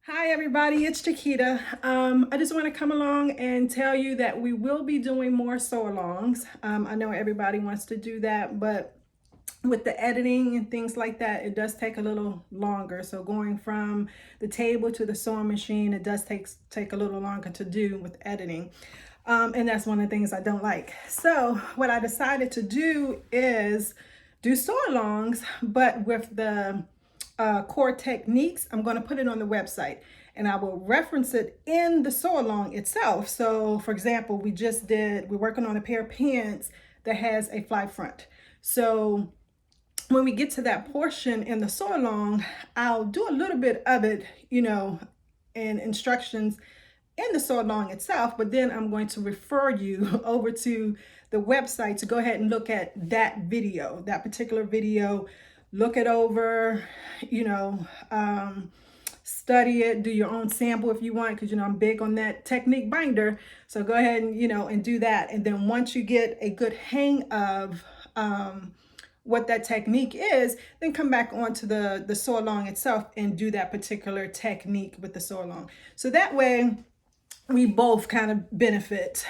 Hi everybody, it's Chiquita. I just want to come along and tell you that we will be doing more sew-alongs. I know everybody wants to do that, but with the editing and things like that, it does take a little longer. So going from the table to the sewing machine, it does take a little longer to do with editing. And that's one of the things I don't like. So what I decided to do is do sew-alongs, but with the core techniques. I'm going to put it on the website and I will reference it in the sew-along itself. So for example, we're working on a pair of pants that has a fly front. So when we get to that portion in the sew-along, I'll do a little bit of it, in instructions in the sew-along itself, but then I'm going to refer you over to the website to go ahead and look at that particular video, look it over, study it, do your own sample if you want, because I'm big on that technique binder. So go ahead and and do that, and then once you get a good hang of what that technique is, then come back onto the sew-along itself and do that particular technique with the sew-along. So that way we both kind of benefit.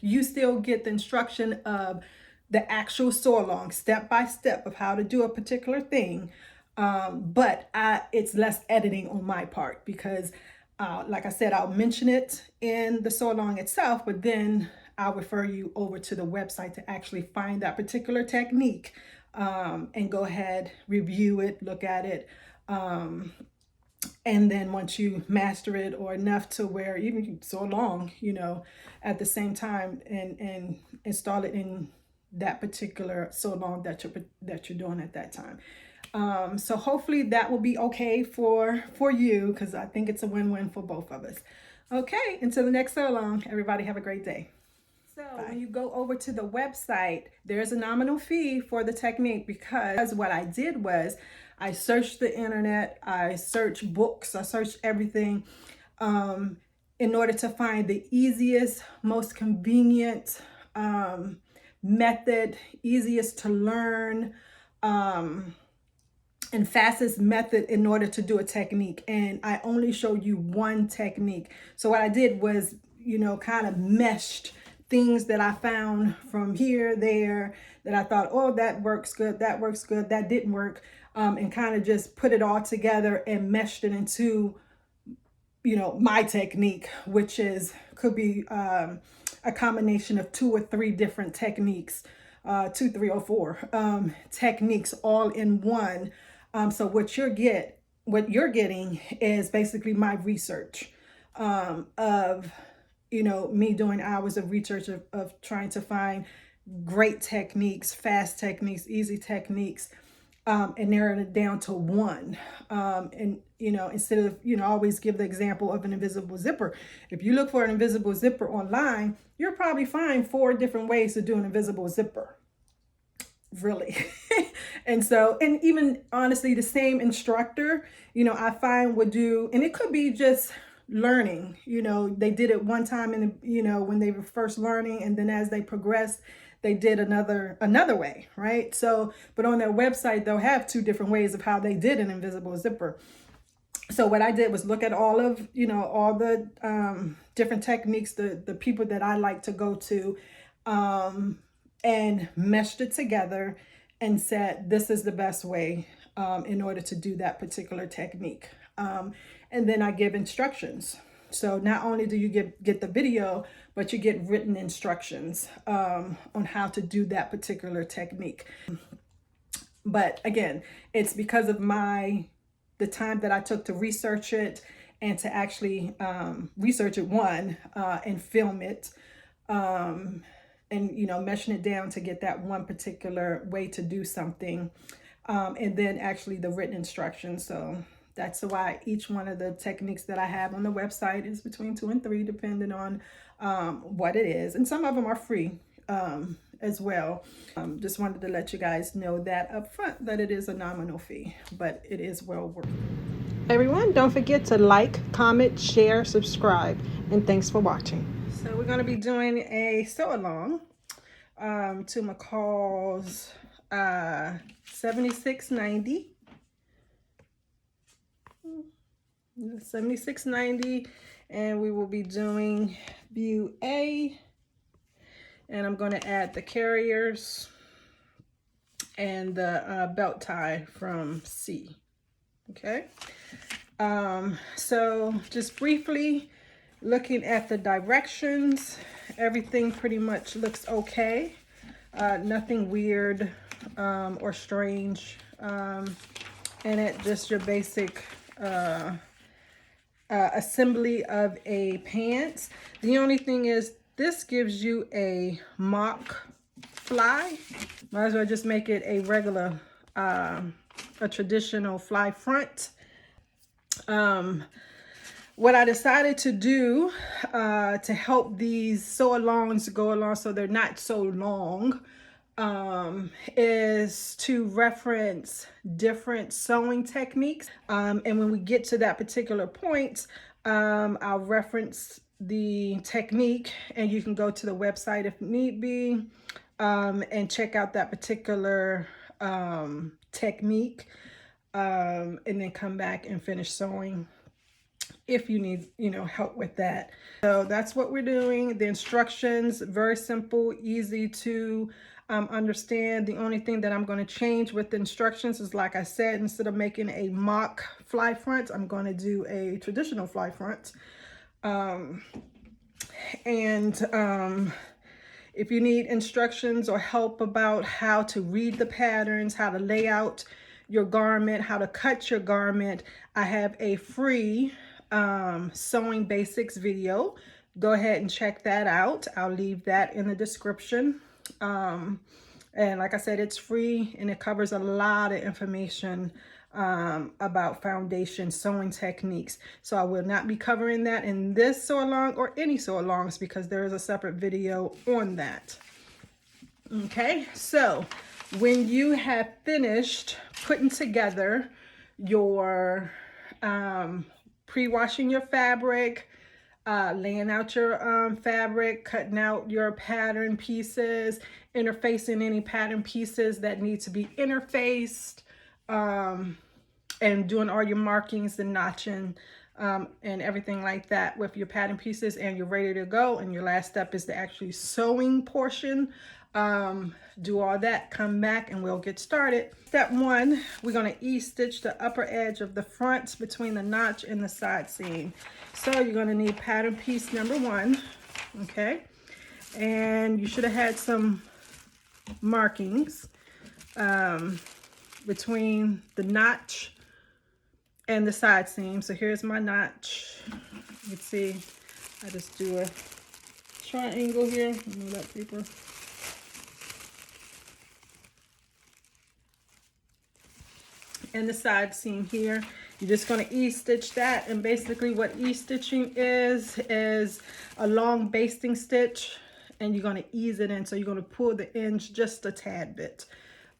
You still get the instruction of the actual sew-along, step by step of how to do a particular thing. But it's less editing on my part because, like I said, I'll mention it in the sew-along itself, but then I'll refer you over to the website to actually find that particular technique and go ahead, review it, look at it. And then once you master it or enough to where even SewAlong, at the same time and install it in that particular SewAlong that you're doing at that time. So hopefully that will be okay for you, because I think it's a win-win for both of us. Okay, until the next SewAlong, everybody have a great day. So when you go over to the website, there's a nominal fee for the technique, because what I did was I searched the internet, I searched books, I searched everything in order to find the easiest, most convenient method, easiest to learn, and fastest method in order to do a technique. And I only showed you one technique. So what I did was, kind of meshed things that I found from here, there, that I thought, oh, that works good, that works good, that didn't work, and kind of just put it all together and meshed it into, my technique, which could be a combination of 2 or 3 different techniques, 2, 3, or 4 techniques all in one. So what you're getting is basically my research of me doing hours of research of trying to find great techniques, fast techniques, easy techniques, and narrowing it down to one. And instead of always give the example of an invisible zipper. If you look for an invisible zipper online, you'll probably find 4 different ways to do an invisible zipper. Really. And even honestly, the same instructor, I find would do, and it could be just learning, they did it one time when they were first learning, and then as they progressed, they did another way, right? So, but on their website, they'll have 2 different ways of how they did an invisible zipper. So what I did was look at all of, all the different techniques, the people that I like to go to, and meshed it together and said, this is the best way in order to do that particular technique. And then I give instructions. So not only do you get the video, but you get written instructions on how to do that particular technique. But again, it's because of the time that I took to research it and to actually research it and film it, and meshing it down to get that one particular way to do something, and then actually the written instructions. So that's why each one of the techniques that I have on the website is between 2 and 3, depending on what it is. And some of them are free as well. Just wanted to let you guys know that up front, that it is a nominal fee, but it is well worth it. Everyone, don't forget to like, comment, share, subscribe, and thanks for watching. So we're going to be doing a sew-along to McCall's 7690. 7690, and we will be doing view A, and I'm going to add the carriers and the belt tie from C. Okay, so just briefly looking at the directions, everything pretty much looks okay. Nothing weird or strange in it, just your basic assembly of a pants. The only thing is this gives you a mock fly. Might as well just make it a regular, a traditional fly front. What I decided to do to help these sew-alongs go along so they're not so long is to reference different sewing techniques. And when we get to that particular point, I'll reference the technique, and you can go to the website if need be and check out that particular technique and then come back and finish sewing if you need, help with that. So that's what we're doing. The instructions, very simple, easy to understand. The only thing that I'm going to change with the instructions is, like I said, instead of making a mock fly front, I'm going to do a traditional fly front. If you need instructions or help about how to read the patterns, how to lay out your garment, how to cut your garment, I have a free sewing basics video. Go ahead and check that out. I'll leave that in the description. And like I said, it's free and it covers a lot of information about foundation sewing techniques. So I will not be covering that in this sew along or any sew alongs because there is a separate video on that. Okay, so when you have finished putting together your pre-washing your fabric, laying out your fabric, cutting out your pattern pieces, interfacing any pattern pieces that need to be interfaced, and doing all your markings and notching and everything like that with your pattern pieces, and you're ready to go. And your last step is the actually sewing portion. Do all that, come back, and we'll get started. Step one, we're going to E-stitch the upper edge of the front between the notch and the side seam. So you're going to need pattern piece number 1, okay? And you should have had some markings between the notch and the side seam. So here's my notch. You can see I just do a triangle here. Move that paper. And the side seam here, you're just going to E-stitch that. And basically what E-stitching is a long basting stitch, and you're going to ease it in. So you're going to pull the ends just a tad bit.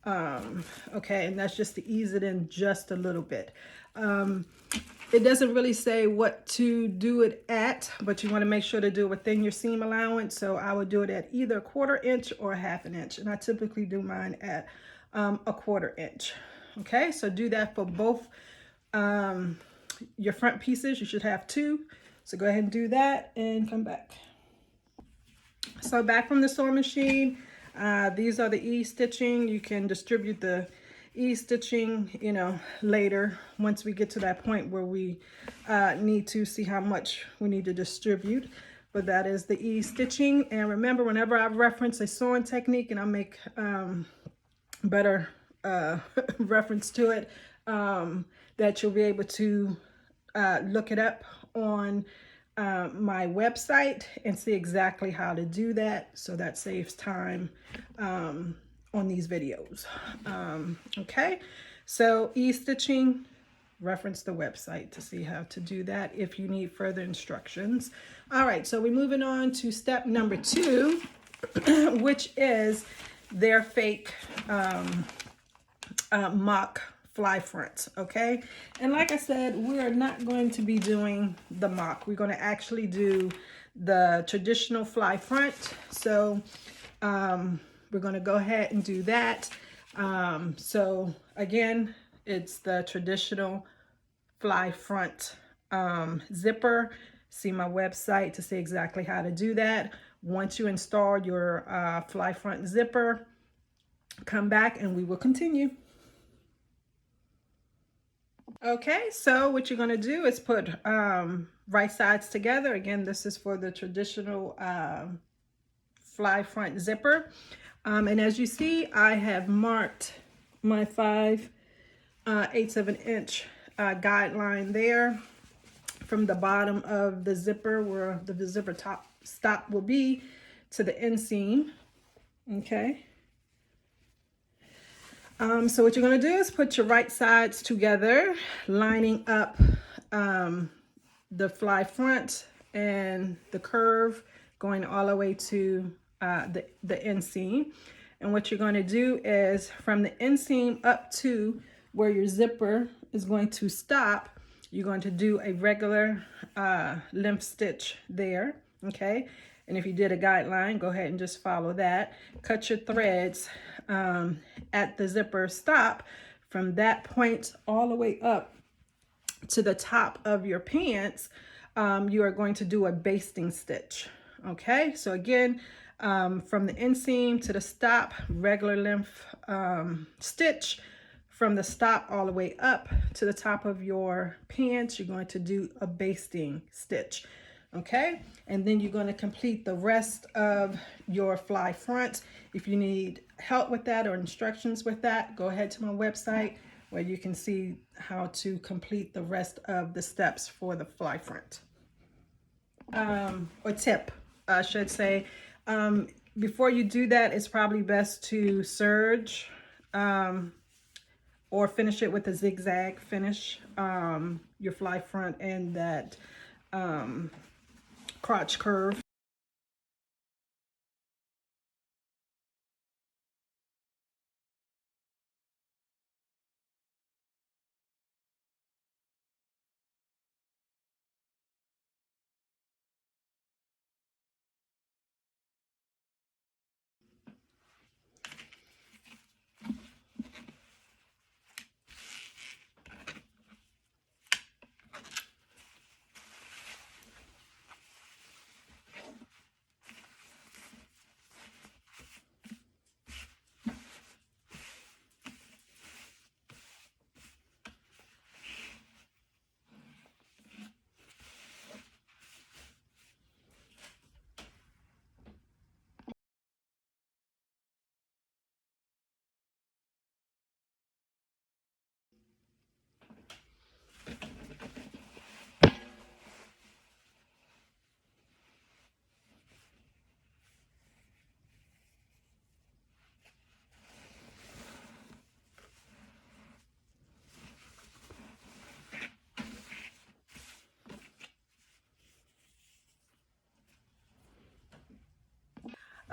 Okay, and that's just to ease it in just a little bit. It doesn't really say what to do it at, but you want to make sure to do it within your seam allowance. So I would do it at either 1/4 inch or 1/2 inch. And I typically do mine at a 1/4 inch. Okay, so do that for both your front pieces. You should have 2. So go ahead and do that and come back. So back from the sewing machine, these are the E-stitching. You can distribute the E-stitching, later once we get to that point where we need to see how much we need to distribute. But that is the E-stitching. And remember, whenever I reference a sewing technique and I make better reference to it, that you'll be able to look it up on my website and see exactly how to do that. So that saves time on these videos. Okay, so E-stitching, reference the website to see how to do that if you need further instructions. All right, so we're moving on to step number 2, which is their fake mock fly fronts. Okay, and like I said, we are not going to be doing the mock. We're going to actually do the traditional fly front. So we're going to go ahead and do that. So again, it's the traditional fly front zipper, see my website to see exactly how to do that. Once you install your fly front zipper, come back and we will continue. Okay, so what you're going to do is put right sides together. Again, this is for the traditional fly front zipper. And as you see, I have marked my 5/8 of an inch guideline there from the bottom of the zipper where the zipper top stop will be to the inseam. Okay. So what you're going to do is put your right sides together, lining up the fly front and the curve going all the way to the inseam. And what you're going to do is from the inseam up to where your zipper is going to stop, you're going to do a regular length stitch there. Okay. And if you did a guideline, go ahead and just follow that. Cut your threads at the zipper stop from that point all the way up to the top of your pants. You are going to do a basting stitch. Okay, so again, from the inseam to the stop, regular length stitch. From the stop all the way up to the top of your pants, you're going to do a basting stitch. Okay, and then you're going to complete the rest of your fly front. If you need help with that or instructions with that, go ahead to my website where you can see how to complete the rest of the steps for the fly front. Or tip, I should say. Before you do that, it's probably best to serge or finish it with a zigzag finish, your fly front and that crotch curve.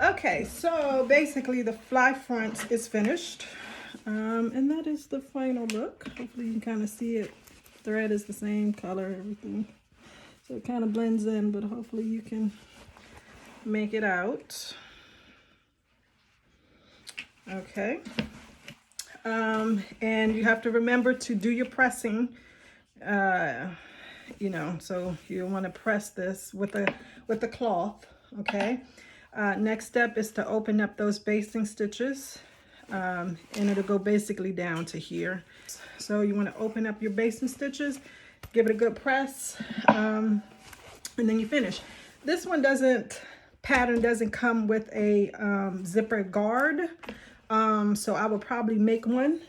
Okay, so basically the fly front is finished. And that is the final look. Hopefully you can kind of see it. Thread is the same color, everything. So it kind of blends in, but hopefully you can make it out. Okay. And you have to remember to do your pressing. You know, so you want to press this with the cloth. Okay. Next step is to open up those basting stitches, and it'll go basically down to here. So you want to open up your basting stitches, give it a good press, and then you finish. This one pattern doesn't come with a zipper guard, so I will probably make one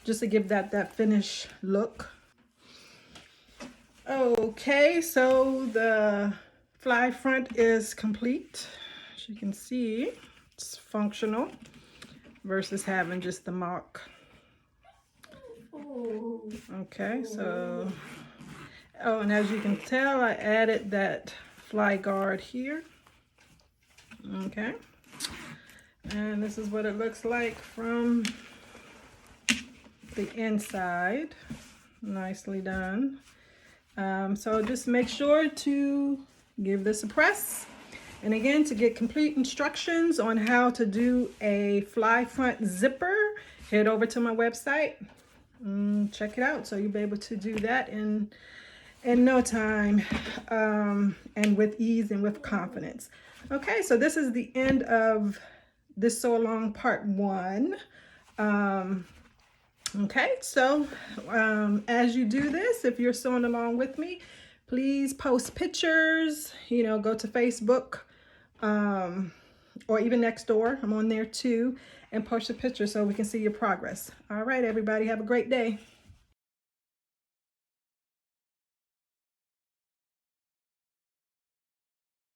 just to give that finish look. Okay, so the fly front is complete. As you can see, it's functional versus having just the mock. Okay, so, oh, and as you can tell, I added that fly guard here. Okay, and this is what it looks like from the inside. Nicely done. So just make sure to give this a press. And again, to get complete instructions on how to do a fly front zipper, head over to my website. check it out. So you'll be able to do that in no time, and with ease and with confidence. Okay, so this is the end of this sew along part 1. Okay, so as you do this, if you're sewing along with me, please post pictures, you know, go to Facebook, or even Nextdoor. I'm on there too, and post a picture so we can see your progress. All right, everybody, have a great day.